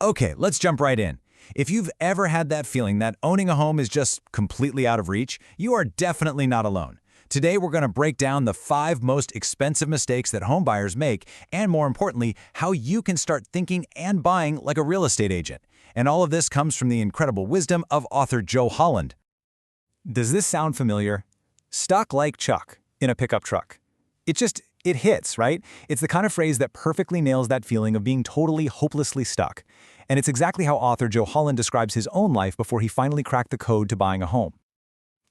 Okay, let's jump right in. If you've ever had that feeling that owning a home is just completely out of reach, you are definitely not alone. Today, we're going to break down the 5 most expensive mistakes that home buyers make, and more importantly, how you can start thinking and buying like a real estate agent. And all of this comes from the incredible wisdom of author Joe Holland. Does this sound familiar? Stuck like Chuck in a pickup truck. It hits, right? It's the kind of phrase that perfectly nails that feeling of being totally, hopelessly stuck. And it's exactly how author Joe Holland describes his own life before he finally cracked the code to buying a home.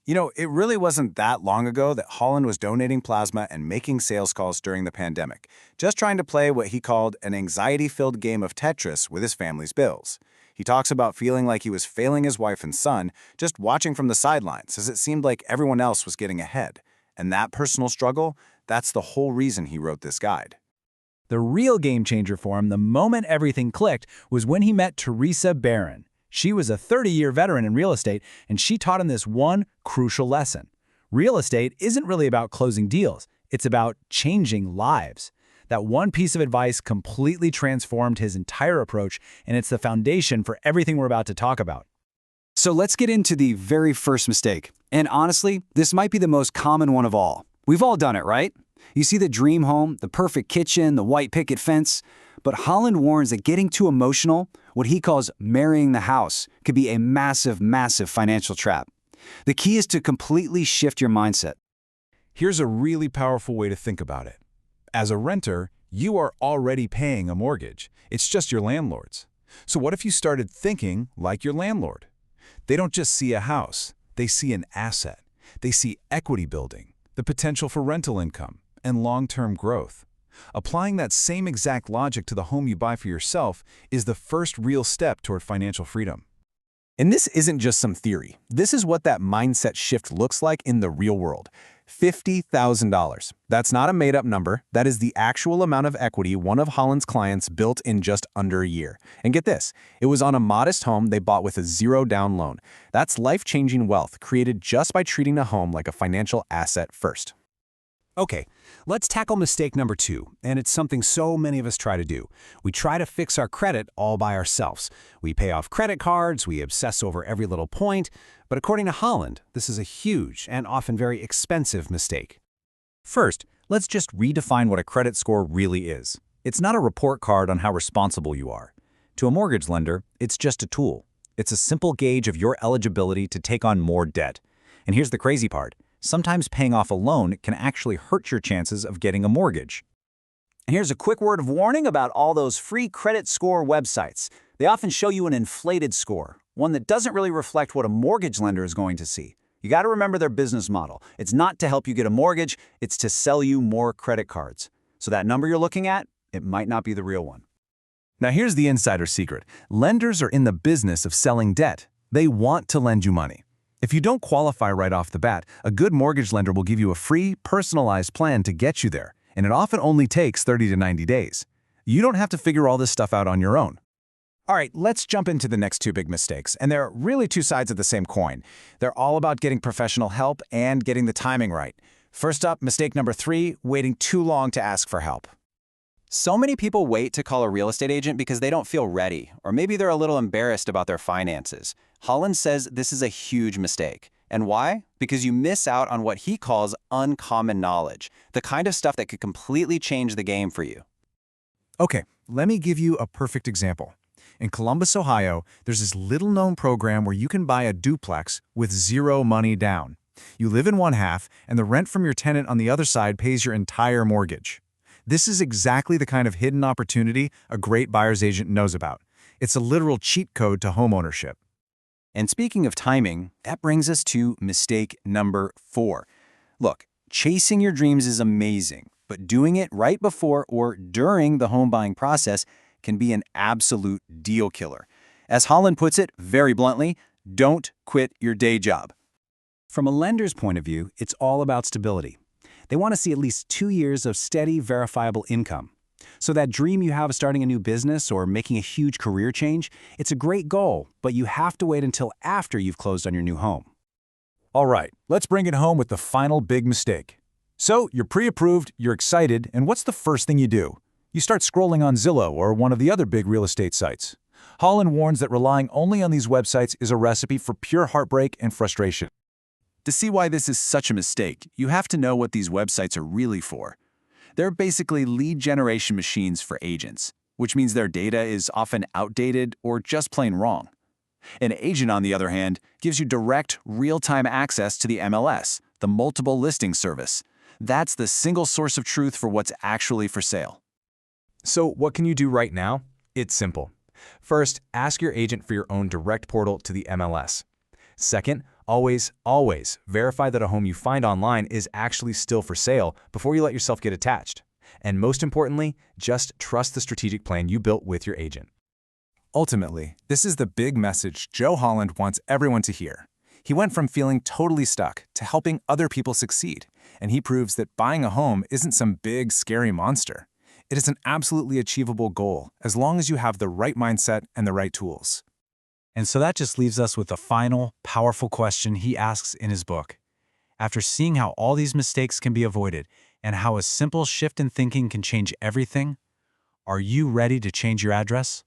You know, it really wasn't that long ago that Holland was donating plasma and making sales calls during the pandemic, just trying to play what he called an anxiety-filled game of Tetris with his family's bills. He talks about feeling like he was failing his wife and son, just watching from the sidelines as it seemed like everyone else was getting ahead. And that personal struggle, that's the whole reason he wrote this guide. The real game changer for him, the moment everything clicked, was when he met Teresa Barron. She was a 30-year veteran in real estate, and she taught him this one crucial lesson. Real estate isn't really about closing deals. It's about changing lives. That one piece of advice completely transformed his entire approach, and it's the foundation for everything we're about to talk about. So let's get into the very first mistake. And honestly, this might be the most common one of all. We've all done it, right? You see the dream home, the perfect kitchen, the white picket fence. But Holland warns that getting too emotional, what he calls marrying the house, could be a massive, massive financial trap. The key is to completely shift your mindset. Here's a really powerful way to think about it. As a renter, you are already paying a mortgage. It's just your landlord's. So what if you started thinking like your landlord? They don't just see a house, they see an asset. They see equity building, the potential for rental income, and long-term growth. Applying that same exact logic to the home you buy for yourself is the first real step toward financial freedom. And this isn't just some theory. This is what that mindset shift looks like in the real world. $50,000. That's not a made-up number. That is the actual amount of equity one of Holland's clients built in just under a year. And get this, it was on a modest home they bought with a zero-down loan. That's life-changing wealth created just by treating a home like a financial asset first. Okay, let's tackle mistake number 2, and it's something so many of us try to do. We try to fix our credit all by ourselves. We pay off credit cards, we obsess over every little point, but according to Holland, this is a huge and often very expensive mistake. First, let's just redefine what a credit score really is. It's not a report card on how responsible you are. To a mortgage lender, it's just a tool. It's a simple gauge of your eligibility to take on more debt. And here's the crazy part. Sometimes paying off a loan can actually hurt your chances of getting a mortgage. And here's a quick word of warning about all those free credit score websites. They often show you an inflated score, one that doesn't really reflect what a mortgage lender is going to see. You got to remember their business model. It's not to help you get a mortgage, it's to sell you more credit cards. So that number you're looking at, it might not be the real one. Now here's the insider secret. Lenders are in the business of selling debt. They want to lend you money. If you don't qualify right off the bat, a good mortgage lender will give you a free, personalized plan to get you there, and it often only takes 30 to 90 days. You don't have to figure all this stuff out on your own. All right, let's jump into the next 2 big mistakes, and they're really 2 sides of the same coin. They're all about getting professional help and getting the timing right. First up, mistake number 3, waiting too long to ask for help. So many people wait to call a real estate agent because they don't feel ready, or maybe they're a little embarrassed about their finances. Holland says this is a huge mistake. And why? Because you miss out on what he calls uncommon knowledge, the kind of stuff that could completely change the game for you. Okay, let me give you a perfect example. In Columbus, Ohio, there's this little-known program where you can buy a duplex with zero money down. You live in one half, and the rent from your tenant on the other side pays your entire mortgage. This is exactly the kind of hidden opportunity a great buyer's agent knows about. It's a literal cheat code to homeownership. And speaking of timing, that brings us to mistake number 4. Look, chasing your dreams is amazing, but doing it right before or during the home buying process can be an absolute deal killer. As Holland puts it very bluntly, don't quit your day job. From a lender's point of view, it's all about stability. They want to see at least 2 years of steady, verifiable income. So that dream you have of starting a new business or making a huge career change, it's a great goal, but you have to wait until after you've closed on your new home. All right, let's bring it home with the final big mistake. So you're pre-approved, you're excited, and what's the first thing you do? You start scrolling on Zillow or one of the other big real estate sites. Holland warns that relying only on these websites is a recipe for pure heartbreak and frustration. To see why this is such a mistake, you have to know what these websites are really for. They're basically lead generation machines for agents, which means their data is often outdated or just plain wrong. An agent, on the other hand, gives you direct, real-time access to the MLS, the multiple listing service. That's the single source of truth for what's actually for sale. So what can you do right now? It's simple. First, ask your agent for your own direct portal to the MLS. Second, always verify that a home you find online is actually still for sale before you let yourself get attached. And most importantly, just trust the strategic plan you built with your agent. Ultimately, this is the big message Joe Holland wants everyone to hear. He went from feeling totally stuck to helping other people succeed, and he proves that buying a home isn't some big, scary monster. It is an absolutely achievable goal as long as you have the right mindset and the right tools. And so that just leaves us with the final, powerful question he asks in his book. After seeing how all these mistakes can be avoided and how a simple shift in thinking can change everything, are you ready to change your address?